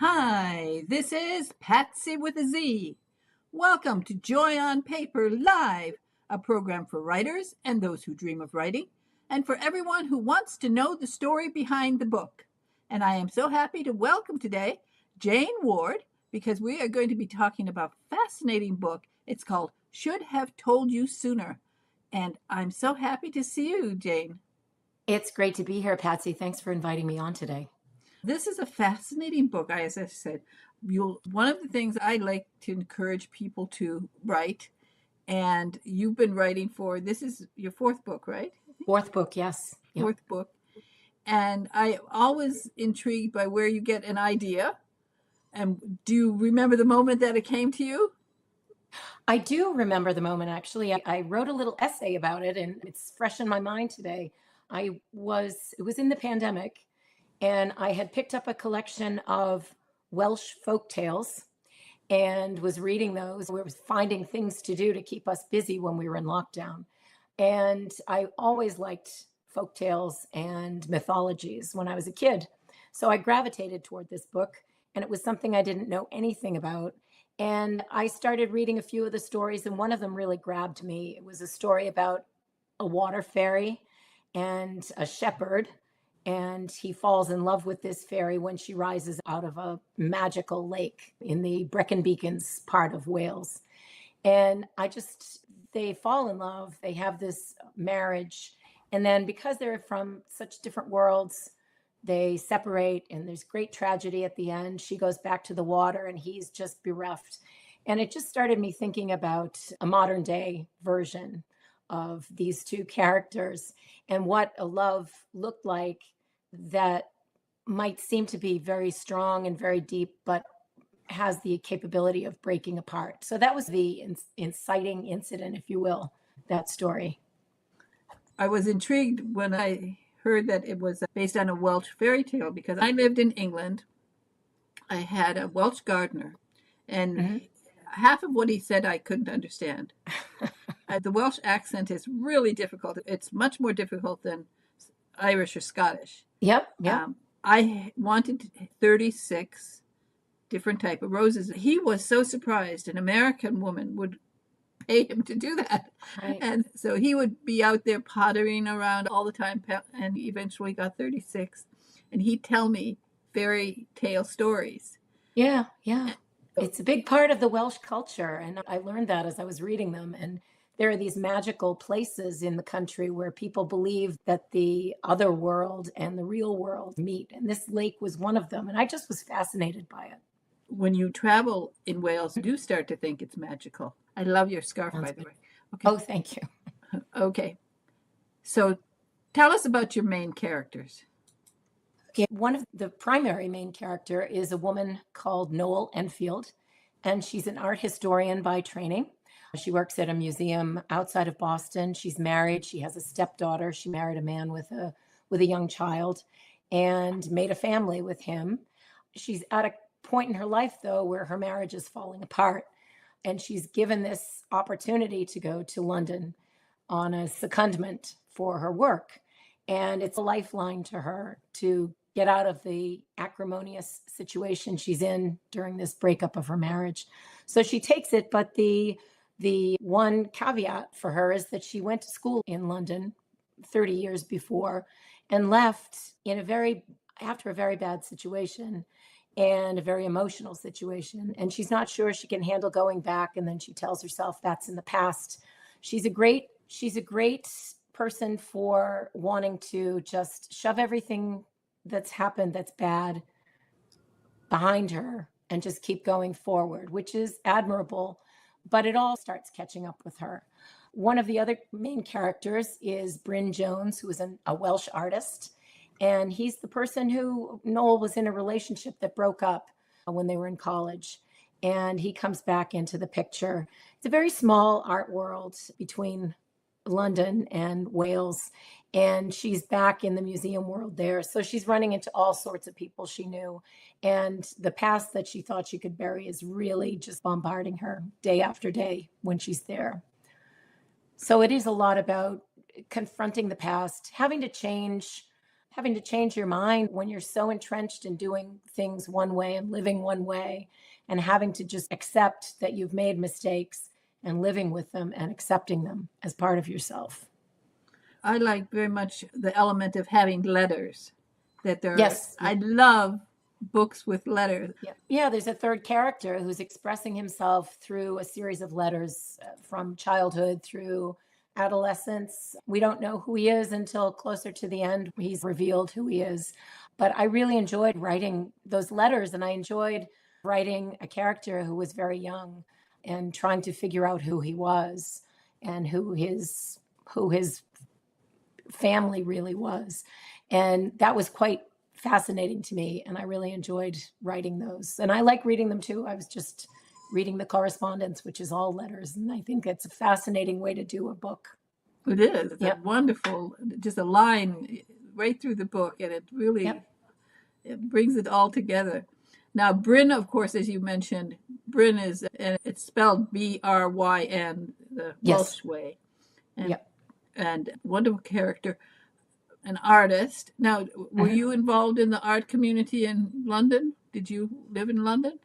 Hi, this is PatZi with a Z. Welcome to Joy on Paper Live, a program for writers and those who dream of writing, and for everyone who wants to know the story behind the book. And I am so happy to welcome today Jane Ward, because we are going to be talking about a fascinating book. It's called Should Have Told You Sooner. And I'm so happy to see you, Jane. It's great to be here, Patsy. Thanks for inviting me on today. This is a fascinating book. As I said, one of the things I like to encourage people to write, and you've been writing this is your fourth book, right? Fourth book, yes. Yep. Fourth book. And I always intrigued by where you get an idea. And do you remember the moment that it came to you? I do remember the moment, actually. I wrote a little essay about it, and it's fresh in my mind today. It was in the pandemic, and I had picked up a collection of Welsh folk tales and was reading those. We were finding things to do to keep us busy when we were in lockdown. And I always liked folk tales and mythologies when I was a kid. So I gravitated toward this book, and it was something I didn't know anything about. And I started reading a few of the stories, and one of them really grabbed me. It was a story about a water fairy and a shepherd, and he falls in love with this fairy when she rises out of a magical lake in the Brecon Beacons part of Wales. And they fall in love, they have this marriage, and then because they're from such different worlds, they separate, and there's great tragedy at the end. She goes back to the water, and he's just bereft. And it just started me thinking about a modern day version of these two characters and what a love looked like that might seem to be very strong and very deep, but has the capability of breaking apart. So that was the inciting incident, if you will, that story. I was intrigued when I heard that it was based on a Welsh fairy tale, because I lived in England. I had a Welsh gardener, and half of what he said I couldn't understand. The Welsh accent is really difficult. It's much more difficult than Irish or Scottish. Yep. I wanted 36 different type of roses. He was so surprised an American woman would pay him to do that. Right. And so he would be out there pottering around all the time, and he eventually got 36. And he'd tell me fairy tale stories. Yeah. It's a big part of the Welsh culture, and I learned that as I was reading them. And there are these magical places in the country where people believe that the other world and the real world meet. And this lake was one of them. And I just was fascinated by it. When you travel in Wales, you do start to think it's magical. I love your scarf, by the way. Okay. Oh, thank you. Okay. So tell us about your main characters. Okay. One of the primary main character is a woman called Noel Enfield, and she's an art historian by training. She works at a museum outside of Boston. She's married. She has a stepdaughter. She married a man with a young child and made a family with him. She's at a point in her life, though, where her marriage is falling apart. And she's given this opportunity to go to London on a secondment for her work. And it's a lifeline to her to get out of the acrimonious situation she's in during this breakup of her marriage. So she takes it, but the one caveat for her is that she went to school in London 30 years before and left after a very bad situation and a very emotional situation. And she's not sure she can handle going back. And then she tells herself that's in the past. She's a great person for wanting to just shove everything that's happened that's bad behind her and just keep going forward, which is admirable. But it all starts catching up with her. One of the other main characters is Bryn Jones, who is a Welsh artist. And he's the person who Noel was in a relationship that broke up when they were in college. And he comes back into the picture. It's a very small art world between London and Wales. And she's back in the museum world there. So she's running into all sorts of people she knew. And the past that she thought she could bury is really just bombarding her day after day when she's there. So it is a lot about confronting the past, having to change having to change your mind when you're so entrenched in doing things one way and living one way, and having to just accept that you've made mistakes and living with them and accepting them as part of yourself. I like very much the element of having letters. That there, Yes. I love books with letters. Yeah, there's a third character who's expressing himself through a series of letters from childhood through adolescence. We don't know who he is until closer to the end. He's revealed who he is. But I really enjoyed writing those letters, and I enjoyed writing a character who was very young and trying to figure out who he was and who his family really was. And that was quite fascinating to me, and I really enjoyed writing those. And I like reading them too. I was just reading the correspondence, which is all letters, and I think it's a fascinating way to do a book. It is. It's a wonderful, just a line right through the book, and it really it brings it all together. Now, Bryn, of course, as you mentioned, Bryn is, and it's spelled Bryn, the Welsh way, and wonderful character. An artist. Now, were you involved in the art community in London? Did you live in London?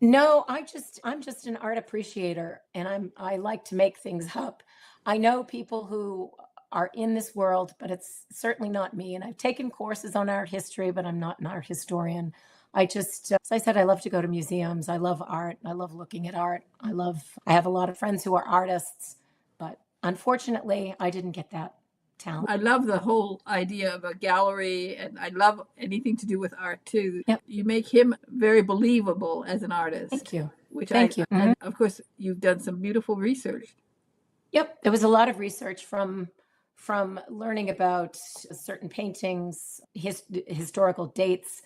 No, I'm just an art appreciator, and I like to make things up. I know people who are in this world, but it's certainly not me. And I've taken courses on art history, but I'm not an art historian. I just, as I said, I love to go to museums. I love art. I love looking at art. I have a lot of friends who are artists, but unfortunately, I didn't get that talent. I love the whole idea of a gallery, and I love anything to do with art too. You make him very believable as an artist. Thank you. Thank you. And of course, you've done some beautiful research. Yep, there was a lot of research from learning about certain paintings, historical dates,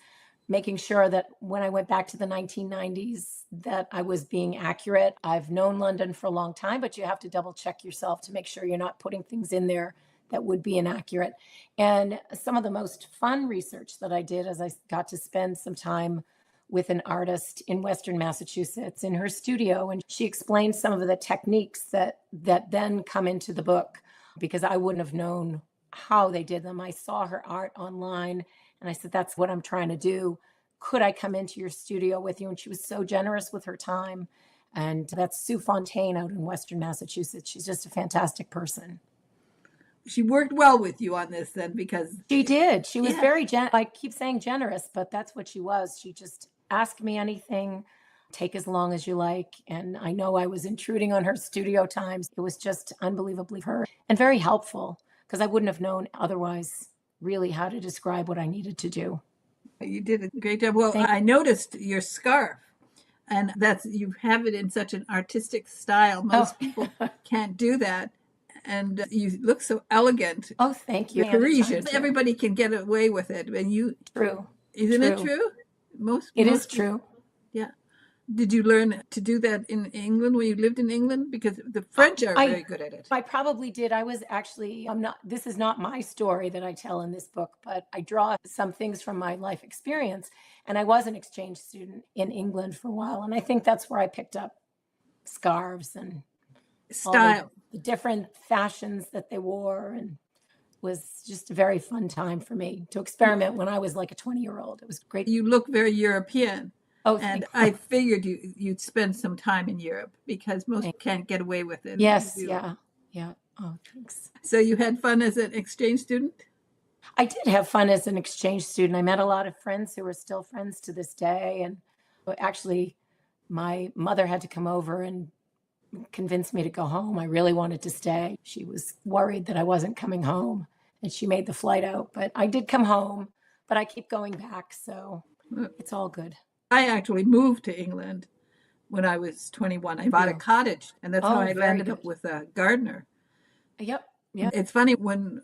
making sure that when I went back to the 1990s that I was being accurate. I've known London for a long time, but you have to double check yourself to make sure you're not putting things in there that would be inaccurate. And some of the most fun research that I did as I got to spend some time with an artist in Western Massachusetts in her studio. And she explained some of the techniques that then come into the book, because I wouldn't have known how they did them. I saw her art online and I said, that's what I'm trying to do. Could I come into your studio with you? And she was so generous with her time. And that's Sue Fontaine out in Western Massachusetts. She's just a fantastic person. She worked well with you on this then, because she did. She was very I keep saying generous, but that's what she was. She just asked me anything, take as long as you like. And I know I was intruding on her studio times. It was just unbelievably her and very helpful, because I wouldn't have known otherwise really how to describe what I needed to do. You did a great job. Well, I noticed your scarf, and you have it in such an artistic style. Most people can't do that. And you look so elegant. Oh, thank you. Parisian. Everybody can get away with it. And you, true. Isn't it true? It is true. Yeah. Did you learn to do that in England when you lived in England? Because the French are very good at it. I probably did. I was actually, this is not my story that I tell in this book, but I draw some things from my life experience. And I was an exchange student in England for a while. And I think that's where I picked up scarves and style, the different fashions that they wore, and was just a very fun time for me to experiment when I was like a 20-year-old. It was great. You look very European. Oh, and I figured you'd spend some time in Europe, because most can't get away with it. Yes, yeah. Oh, thanks. So you had fun as an exchange student? I did have fun as an exchange student. I met a lot of friends who are still friends to this day. And actually, my mother had to come over and convince me to go home. I really wanted to stay. She was worried that I wasn't coming home, and she made the flight out. But I did come home, but I keep going back, so it's all good. I actually moved to England when I was 21. I bought a cottage, and that's how I landed up with a gardener. Yep. It's funny, when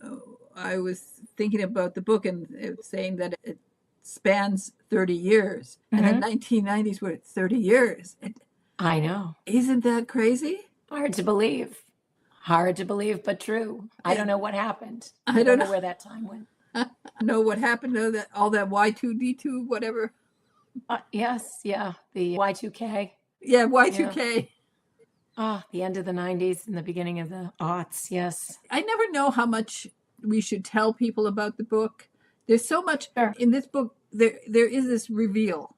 I was thinking about the book, and it was saying that it spans 30 years, and the 1990s were 30 years. I know. Isn't that crazy? Hard to believe, but true. I don't know what happened. I don't know where that time went. I know what happened to all that Y2D2, whatever. Yes, yeah. The Y2K. Yeah, Y2K. The end of the 90s and the beginning of the aughts, yes. I never know how much we should tell people about the book. There's so much Sure. in this book. There is this reveal.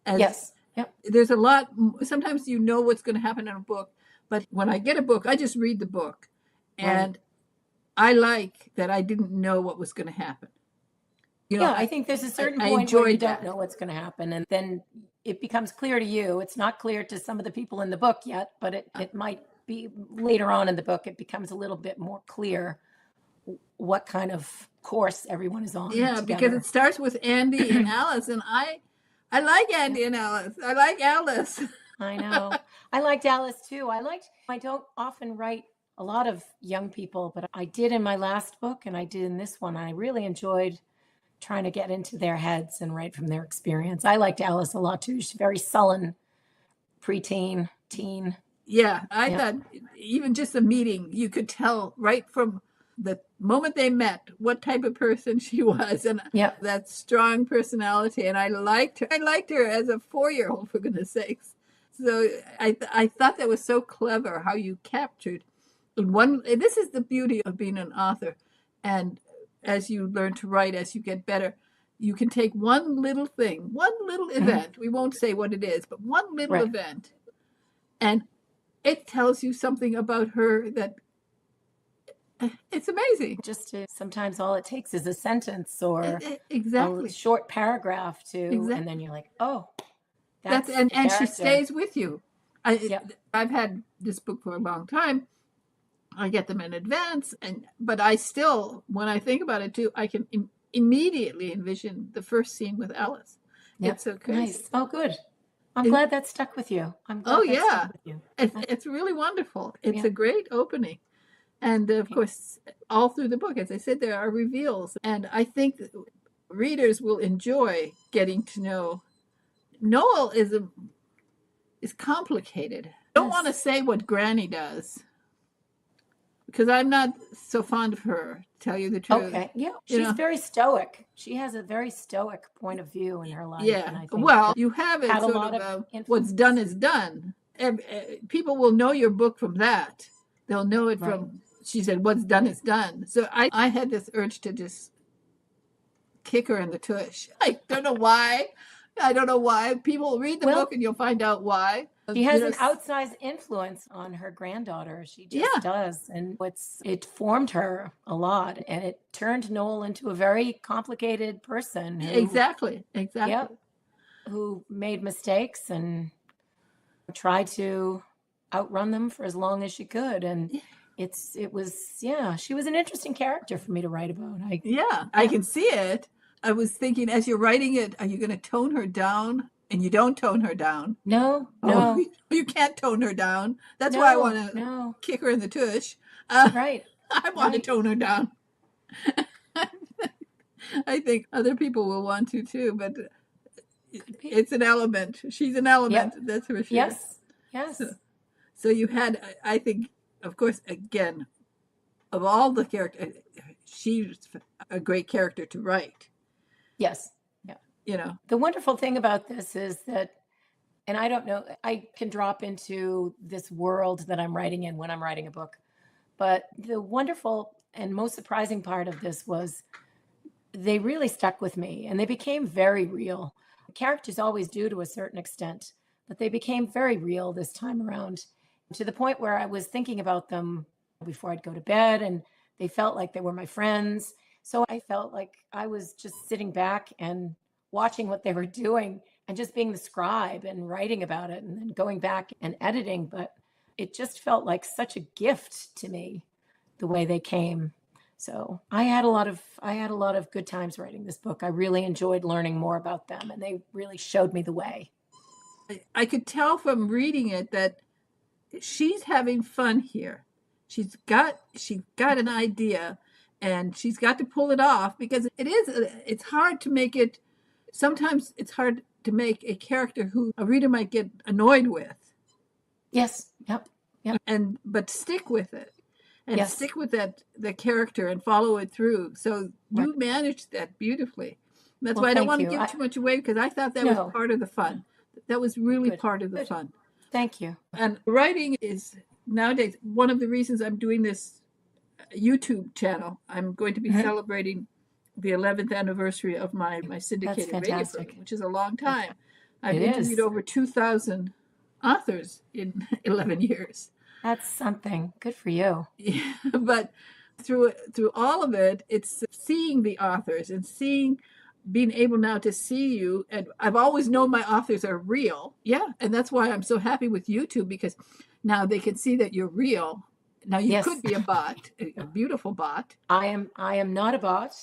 Yes. Yep. There's a lot. Sometimes you know what's going to happen in a book, but when I get a book, I just read the book, and I like that I didn't know what was going to happen. Yeah, I think there's a certain point where you don't know what's going to happen, and then it becomes clear to you. It's not clear to some of the people in the book yet, but it might be later on in the book. It becomes a little bit more clear what kind of course everyone is on. Yeah, together. because it starts with Andy and Alice, and I like Andy and Alice. I like Alice. I know. I liked Alice too. I don't often write a lot of young people, but I did in my last book and I did in this one. I really enjoyed trying to get into their heads and write from their experience. I liked Alice a lot too. She's very sullen, preteen, teen. Yeah, I thought even just a meeting, you could tell right from the moment they met what type of person she was, and that strong personality. And I liked her. I liked her as a 4-year-old, for goodness sakes. So I thought that was so clever how you captured in one. This is the beauty of being an author, and as you learn to write, as you get better, you can take one little thing, one little event. We won't say what it is, but one little event, and it tells you something about her that it's amazing. Just sometimes all it takes is a sentence or exactly a short paragraph and then you're like, oh, that's and she stays with you. I've had this book for a long time. I get them in advance, but I still, when I think about it too, I can immediately envision the first scene with Alice. It's so crazy. Nice. Oh, good. I'm glad that stuck with you. I'm glad stuck with you. It's really wonderful. It's a great opening. And of course, all through the book, as I said, there are reveals. And I think readers will enjoy getting to know Noel is complicated. I don't want to say what Granny does, because I'm not so fond of her, to tell you the truth. Okay, yeah. She's very stoic. She has a very stoic point of view in her life. Yeah, and I think well, you have it sort of what's done is done. People will know your book from that. They'll know it from, she said, what's done is done. So I had this urge to just kick her in the tush. I don't know why. People read the book and you'll find out why. She has an outsized influence on her granddaughter. She just does. And it formed her a lot. And it turned Noel into a very complicated person. Exactly. Who made mistakes and tried to outrun them for as long as she could. And she was an interesting character for me to write about. I can see it. I was thinking, as you're writing it, are you going to tone her down? And you don't tone her down. No. You can't tone her down. That's why I want to kick her in the tush. I want to tone her down. I think other people will want to too, but it's an element. She's an element, that's for sure. Yes. So you had, I think, of course, again, of all the characters, she's a great character to write. Yes. Yeah. The wonderful thing about this is that, and I don't know, I can drop into this world that I'm writing in when I'm writing a book, but the wonderful and most surprising part of this was they really stuck with me and they became very real. Characters always do to a certain extent, but they became very real this time around, to the point where I was thinking about them before I'd go to bed, and they felt like they were my friends. So I felt like I was just sitting back and watching what they were doing and just being the scribe and writing about it and then going back and editing. But it just felt like such a gift to me, the way they came. So I had a lot of good times writing this book. I really enjoyed learning more about them, and they really showed me the way. I could tell from reading it that she's having fun here. She's got an idea, and she's got to pull it off, because it's hard to make it. Sometimes it's hard to make a character who a reader might get annoyed with. Yes. Yep. But stick with it, and stick with the character and follow it through. So you managed that beautifully. That's why I don't want to give too much away, because I thought that was part of the fun. That was really part of the fun. Thank you. And writing is nowadays one of the reasons I'm doing this YouTube channel. I'm going to be celebrating the 11th anniversary of my That's syndicated radio fantastic. program, which is a long That's, time. I've it interviewed is. over 2,000 authors in 11 years. That's something. Good for you. Yeah, but through all of it, it's seeing the authors and being able now to see you. And I've always known my authors are real. Yeah, and that's why I'm so happy with YouTube, because now they can see that you're real. Now you Yes, could be a bot, a beautiful bot. I am not a bot.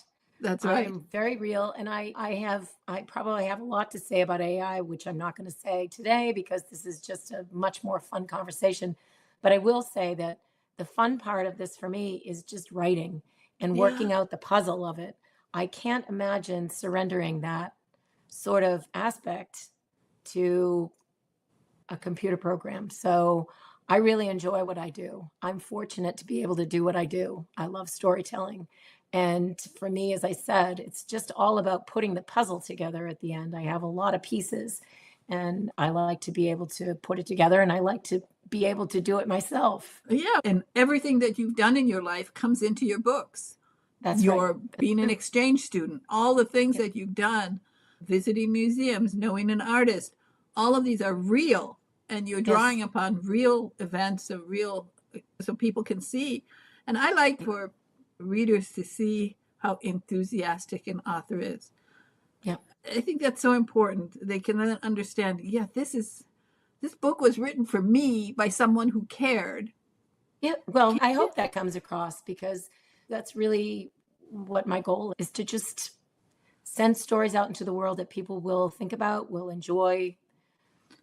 That's I right. am very real, and I probably have a lot to say about AI, which I'm not going to say today because this is just a much more fun conversation. But I will say that the fun part of this for me is just writing and Yeah. working out the puzzle of it. I can't imagine surrendering that sort of aspect to a computer program. So I really enjoy what I do. I'm fortunate to be able to do what I do. I love storytelling. And for me, as I said, it's just all about putting the puzzle together at the end. I have a lot of pieces and I like to be able to put it together, and I like to be able to do it myself. Yeah. And everything that you've done in your life comes into your books. That's right. Your being an exchange student, all the things that you've done, visiting museums, knowing an artist, all of these are real. And you're Yes. drawing upon real events, so people can see. And I like for readers to see how enthusiastic an author is. Yeah. I think that's so important. They can then understand, yeah, this book was written for me by someone who cared. Yeah. Well, I hope that comes across because that's really what my goal is, to just send stories out into the world that people will think about, will enjoy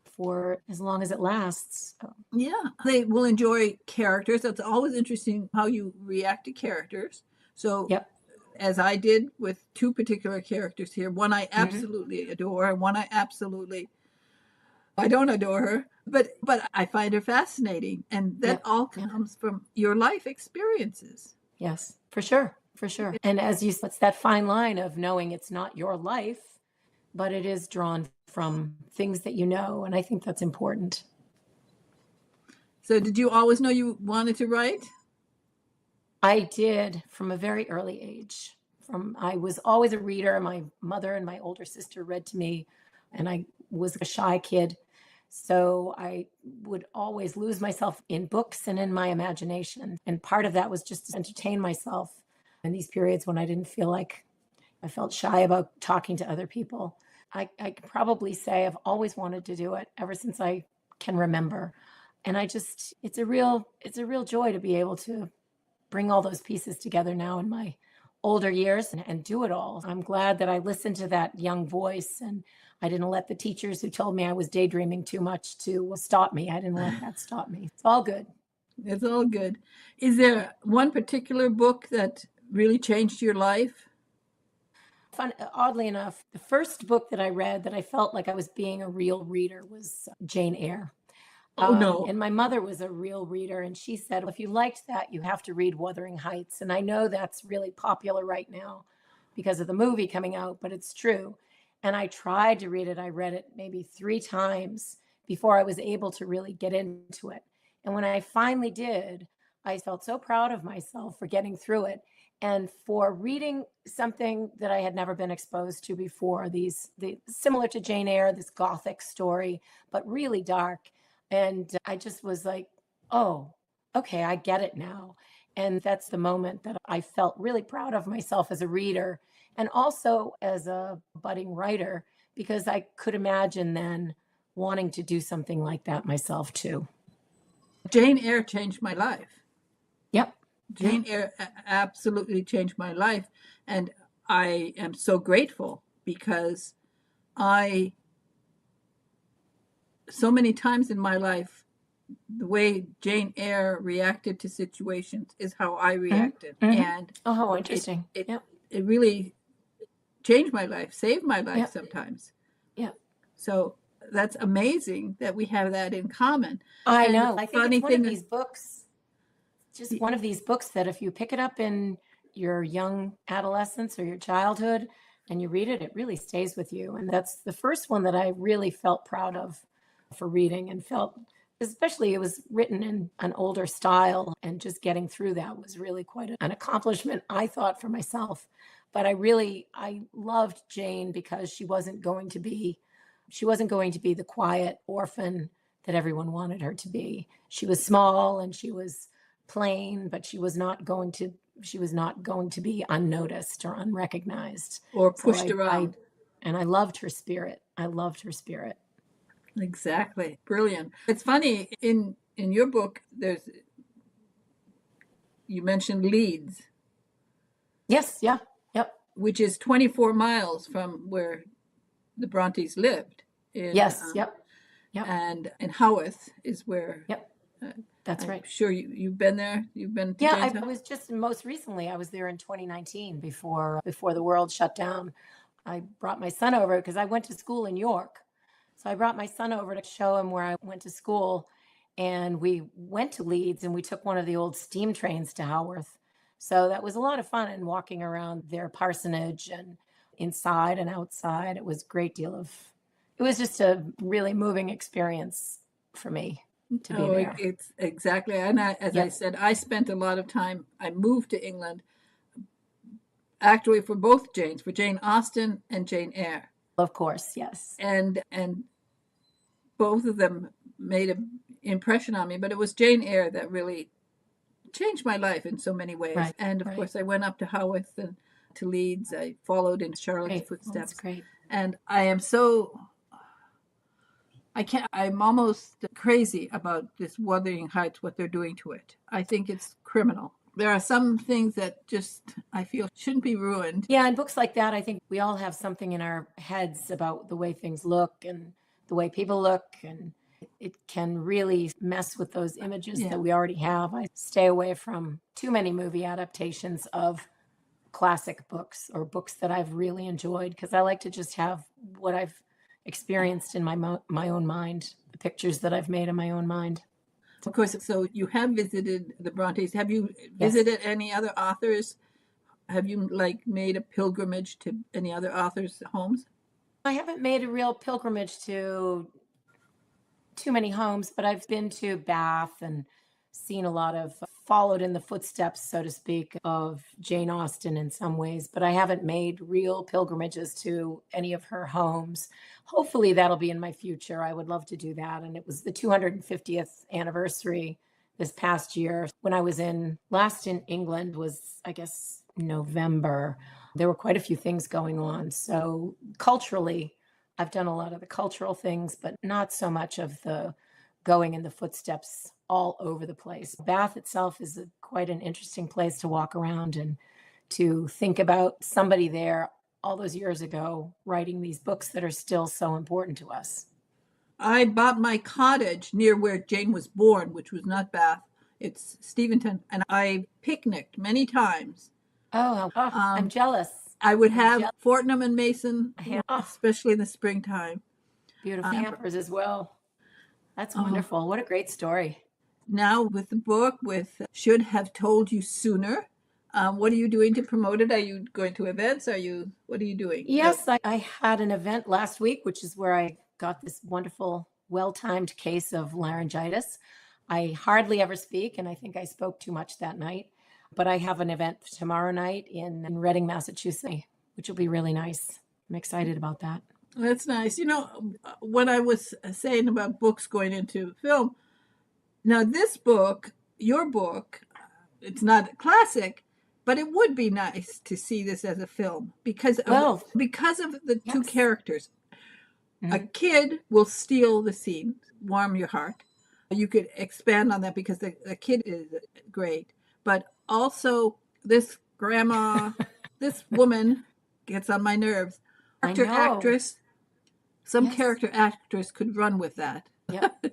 for as long as it lasts. Yeah, they will enjoy characters. That's always interesting how you react to characters. So, Yep. as I did with two particular characters here, one I Hmm. absolutely adore, and one I don't adore her, but I find her fascinating, and that Yep. all Yep. comes from your life experiences. Yes, for sure. For sure. And as you said, it's that fine line of knowing it's not your life, but it is drawn from things that you know. And I think that's important. So, did you always know you wanted to write? I did from a very early age. I was always a reader. My mother and my older sister read to me, and I was a shy kid. So I would always lose myself in books and in my imagination. And part of that was just to entertain myself in these periods when I didn't feel like I felt shy about talking to other people. I could probably say I've always wanted to do it ever since I can remember. And it's a real joy to be able to bring all those pieces together now in my older years and do it all. I'm glad that I listened to that young voice, and I didn't let the teachers who told me I was daydreaming too much to stop me. I didn't let that stop me. It's all good. It's all good. Is there one particular book that really changed your life? Oddly enough, the first book that I read that I felt like I was being a real reader was Jane Eyre. Oh no. And my mother was a real reader, and she said, "Well, if you liked that, you have to read Wuthering Heights." And I know that's really popular right now because of the movie coming out, but it's true. And I tried to read it. I read it maybe 3 times before I was able to really get into it. And when I finally did, I felt so proud of myself for getting through it and for reading something that I had never been exposed to before. Similar to Jane Eyre, this gothic story, but really dark. And I just was like, oh, okay, I get it now. And that's the moment that I felt really proud of myself as a reader and also as a budding writer, because I could imagine then wanting to do something like that myself too. Jane Eyre changed my life. Yep. Jane Eyre absolutely changed my life. And I am so grateful because so many times in my life, the way Jane Eyre reacted to situations is how I reacted. Mm-hmm. And Oh, how interesting. It really changed my life, saved my life Yep. sometimes. Yep. So that's amazing that we have that in common. I And know. the I think funny it's one of thing these books, just one of these books that if you pick it up in your young adolescence or your childhood and you read it, it really stays with you. And that's the first one that I really felt proud of for reading and felt, especially it was written in an older style, and just getting through that was really quite an accomplishment, I thought, for myself. But I loved Jane because she wasn't going to be the quiet orphan that everyone wanted her to be. She was small and she was plain, but she was not going to be unnoticed or unrecognized. Or So pushed around. I loved her spirit. I loved her spirit. Exactly. Brilliant. It's funny, in your book, you mentioned Leeds. Yes, yeah, yep. Which is 24 miles from where the Brontes lived. Yes, yep. And Haworth is where. Yep. That's right. Sure, you've been there. You've been to Yeah, Jane's I house? was just most recently. I was there in 2019 before the world shut down. I brought my son over because I went to school in York. So I brought my son over to show him where I went to school. And we went to Leeds and we took one of the old steam trains to Haworth. So that was a lot of fun, and walking around their parsonage and inside and outside. It was it was just a really moving experience for me to be there. It's exactly. And I said, I spent a lot of time. I moved to England actually for both Janes, for Jane Austen and Jane Eyre. Of course, yes. And both of them made an impression on me, but it was Jane Eyre that really changed my life in so many ways. Right, and of course, I went up to Haworth and to Leeds. I followed in Charlotte's footsteps. That's great. And I'm almost crazy about this Wuthering Heights, what they're doing to it. I think it's criminal. There are some things that just, I feel, shouldn't be ruined. Yeah, in books like that, I think we all have something in our heads about the way things look and the way people look, and it can really mess with those images that we already have. I stay away from too many movie adaptations of classic books or books that I've really enjoyed, because I like to just have what I've experienced in my own mind, the pictures that I've made in my own mind. Of course, so you have visited the Brontes. Have you visited any other authors? Have you made a pilgrimage to any other authors' homes? I haven't made a real pilgrimage to too many homes, but I've been to Bath and seen a lot of, followed in the footsteps, so to speak, of Jane Austen in some ways, but I haven't made real pilgrimages to any of her homes. Hopefully that'll be in my future. I would love to do that. And it was the 250th anniversary this past year. When I was last in England was, I guess, November. There were quite a few things going on. So culturally, I've done a lot of the cultural things, but not so much of the going in the footsteps all over the place. Bath itself is quite an interesting place to walk around and to think about somebody there all those years ago writing these books that are still so important to us. I bought my cottage near where Jane was born, which was not Bath. It's Steventon. And I picnicked many times. I'm jealous. I would have Fortnum and Mason, especially in the springtime. Beautiful hampers as well. That's wonderful. What a great story. Now with the book, with Should Have Told You Sooner, what are you doing to promote it? Are you going to events? What are you doing? Yes, I had an event last week, which is where I got this wonderful, well-timed case of laryngitis. I hardly ever speak, and I think I spoke too much that night. But I have an event tomorrow night in Reading, Massachusetts, which will be really nice. I'm excited about that. That's nice. When I was saying about books going into film, now this book, your book, it's not a classic, but it would be nice to see this as a film because of the two characters. Mm-hmm. A kid will steal the scene, warm your heart. You could expand on that because the kid is great, but also this grandma, this woman gets on my nerves. Character actress could run with that. Yep.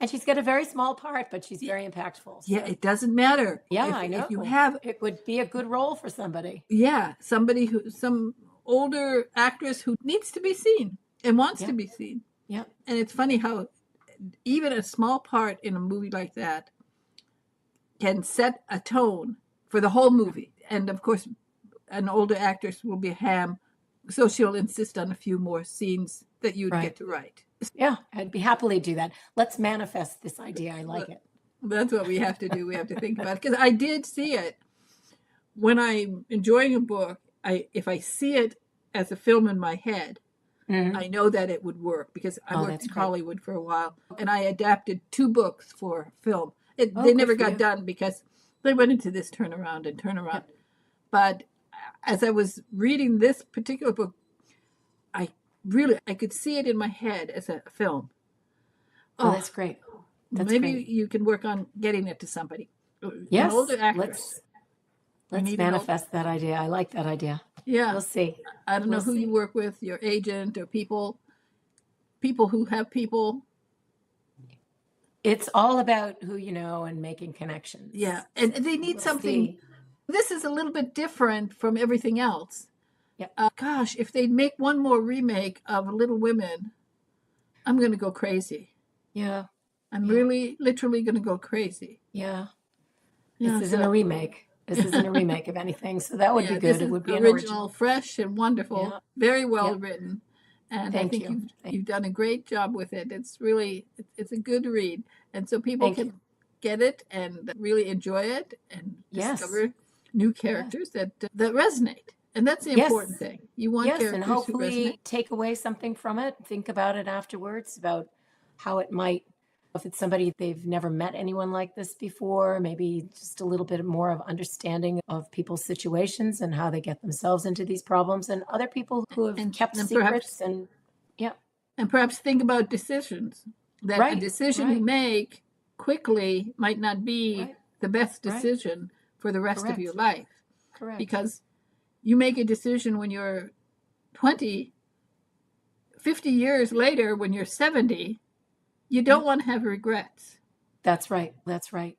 And she's got a very small part, but she's very impactful. So. Yeah, it doesn't matter. Yeah, I know. It would be a good role for somebody. Yeah, some older actress who needs to be seen and wants to be seen. Yeah. And it's funny how even a small part in a movie like that can set a tone for the whole movie. And of course, an older actress will be ham, so she'll insist on a few more scenes that you'd get to write. Yeah, I'd be happily do that. Let's manifest this idea. I like it. That's what we have to do. We have to think about it. Because I did see it when I'm enjoying a book, if I see it as a film in my head, I know that it would work because I worked in Hollywood for a while, and I adapted 2 books for film. They never got done because they went into this turnaround and turnaround. But as I was reading this particular book, I could see it in my head as a film. Oh, that's great. Maybe you can work on getting it to somebody. Yes, an older actress. Let's manifest that idea. I like that idea. Yeah. We'll see. I don't know who you work with, your agent or people who have people. It's all about who you know and making connections. Yeah. And they need something. This is a little bit different from everything else. Yeah. Gosh, if they make one more remake of Little Women, I'm going to go crazy. Yeah. I'm really, literally going to go crazy. Yeah. This isn't a remake. This isn't a remake of anything, so that would be good. It would be an original, fresh and wonderful, very well written, and I think you've done a great job with it. It's really it's a good read, and so people can get it and really enjoy it and discover new characters that resonate, and that's the important thing. You want characters and hopefully take away something from it. Think about it afterwards about how it might. If it's somebody they've never met anyone like this before, maybe just a little bit more of understanding of people's situations and how they get themselves into these problems, and other people who have kept secrets and perhaps think about decisions that a decision you make quickly might not be the best decision for the rest of your life. Correct. Because you make a decision when you're 20, 50 years later, when you're 70, you don't want to have regrets. That's right. That's right.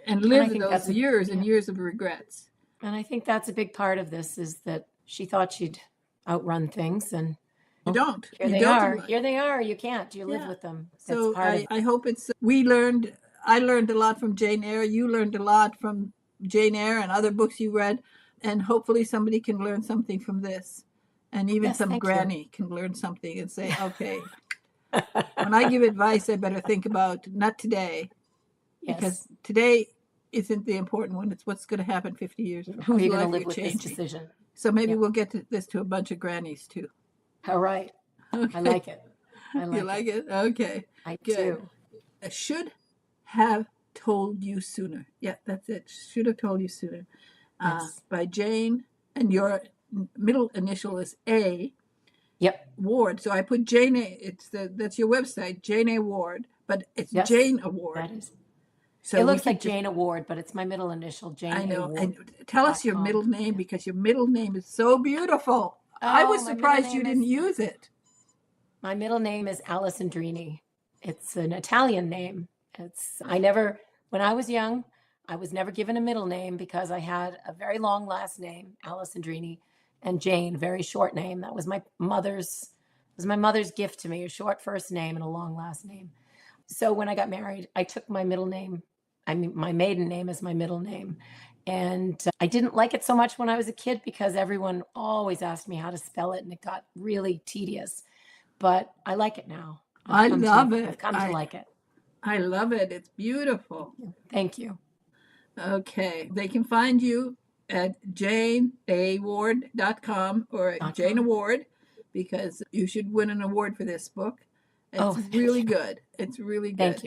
And live those years and years of regrets. And I think that's a big part of this is that she thought she'd outrun things, and you don't. Here they are. Here they are. You can't. You live with them. That's so I hope it's. I learned a lot from Jane Eyre. You learned a lot from Jane Eyre and other books you read, and hopefully somebody can learn something from this, and even some granny can learn something and say, okay. When I give advice, I better think about not today, because today isn't the important one. It's what's going to happen 50 years from now. Who are you going to live with this decision? So maybe we'll get this to a bunch of grannies too. All right. Okay. I like it. You like it? Okay. I do. I should have told you sooner. Yeah, that's it. Should have told you sooner. By Jane, and your middle initial is A. Yep. Ward. So I put Jane A. That's your website, Jane A. Ward, but it's Jane Award. That is. So it looks like Jane Award, but it's my middle initial, Jane. I know. And tell us your middle name because your middle name is so beautiful. I was surprised you didn't use it. My middle name is Alessandrini. It's an Italian name. When I was young, I was never given a middle name because I had a very long last name, Alessandrini. And Jane, very short name. That was my mother's gift to me, a short first name and a long last name. So when I got married, I took my middle name. My maiden name is my middle name. And I didn't like it so much when I was a kid because everyone always asked me how to spell it and it got really tedious. But I like it now. I love it. I've come to like it. I love it. It's beautiful. Thank you. Okay. They can find you at janeaward.com or at Jane Award, because you should win an award for this book. It's really good. It's really good.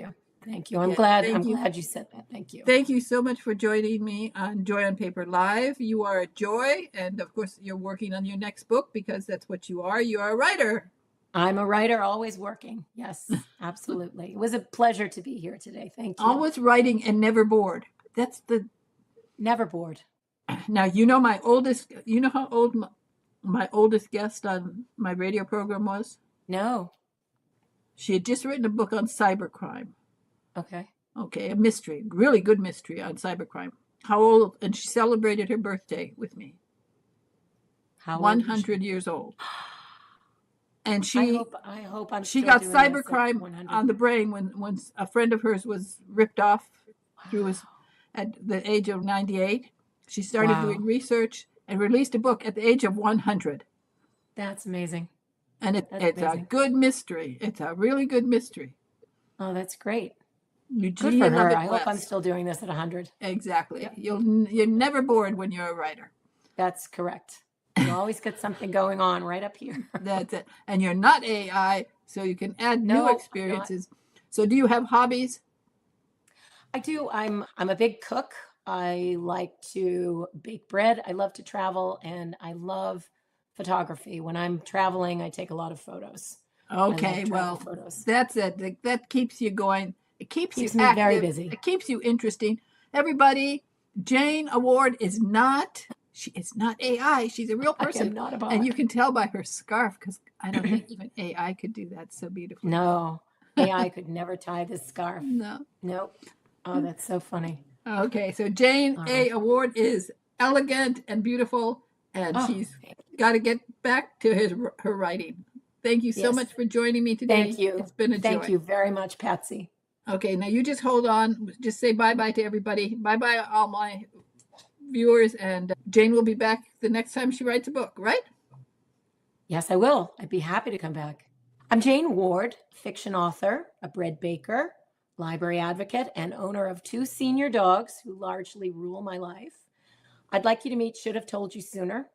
Thank you. I'm glad you said that. Thank you. Thank you so much for joining me on Joy on Paper Live. You are a joy, and of course you're working on your next book because that's what you are. You are a writer. I'm a writer, always working. Yes, absolutely. It was a pleasure to be here today. Thank you. Always writing and never bored. Never bored. Now, you know how old my oldest guest on my radio program was? No. She had just written a book on cybercrime. Okay, a mystery, really good mystery on cybercrime. How old? And she celebrated her birthday with me. How 100 years old. And I hope she got cybercrime on the brain when a friend of hers was ripped off at the age of 98. She started doing research and released a book at the age of 100. That's amazing. And it's a good mystery. It's a really good mystery. Oh, that's great. Good for love her. it I hope I'm best. still doing this at 100. Exactly. Yep, You're never bored when you're a writer. that's correct. You always get something going on right up here. That's it. And you're not AI, so you can add new No, I'm not. experiences. So do you have hobbies? I do. I'm a big cook. I like to bake bread. I love to travel, and I love photography. When I'm traveling, I take a lot of photos. I love Okay, travel well, photos. that's it. That keeps you going. It keeps you Keeps me very active. busy. It keeps you interesting. Everybody, Jane Award is not, she is not AI. She's a real I am person. not a And bot. you can tell by her scarf, because I don't think even AI could do that so beautifully. No, AI could never tie this scarf. No. Nope. Oh, that's so funny. Okay, so Jane All A. right. Award is elegant and beautiful, and Oh, she's got to get back to her writing. Thank you so yes. much for joining me today. Thank you. It's been a Thank joy. you very much, PatZi. Okay, now you just hold on. Just say bye-bye to everybody. Bye-bye, all my viewers, and Jane will be back the next time she writes a book, right? Yes, I will. I'd be happy to come back. I'm Jane Ward, fiction author, a bread baker, library advocate, and owner of 2 senior dogs who largely rule my life. I'd like you to meet Should Have Told You Sooner.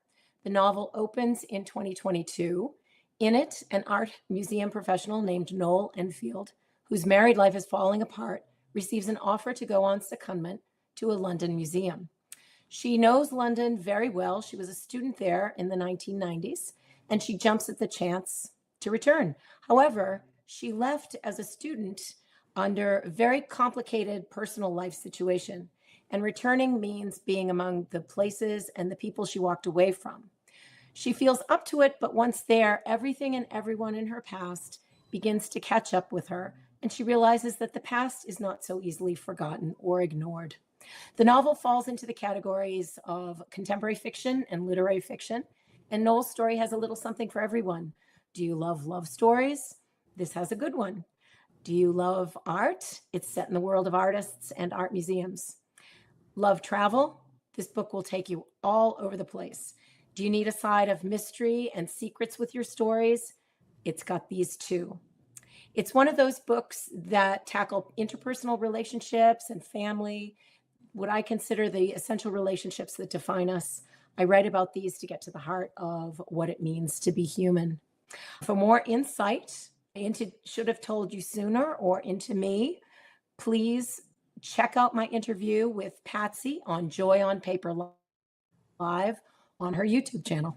The novel opens in 2022. In it, an art museum professional named Noel Enfield, whose married life is falling apart, receives an offer to go on secondment to a London museum. She knows London very well. She was a student there in the 1990s, and she jumps at the chance to return. However, she left as a student under a very complicated personal life situation, and returning means being among the places and the people she walked away from. She feels up to it, but once there, everything and everyone in her past begins to catch up with her, and she realizes that the past is not so easily forgotten or ignored. The novel falls into the categories of contemporary fiction and literary fiction, and Noel's story has a little something for everyone. Do you love love stories? This has a good one. Do you love art? It's set in the world of artists and art museums. Love travel? This book will take you all over the place. Do you need a side of mystery and secrets with your stories? It's got these too. It's one of those books that tackle interpersonal relationships and family, what I consider the essential relationships that define us. I write about these to get to the heart of what it means to be human. For more insight into Should Have Told You Sooner or into me, please check out my interview with PatZi on Joy on Paper Live on her YouTube channel.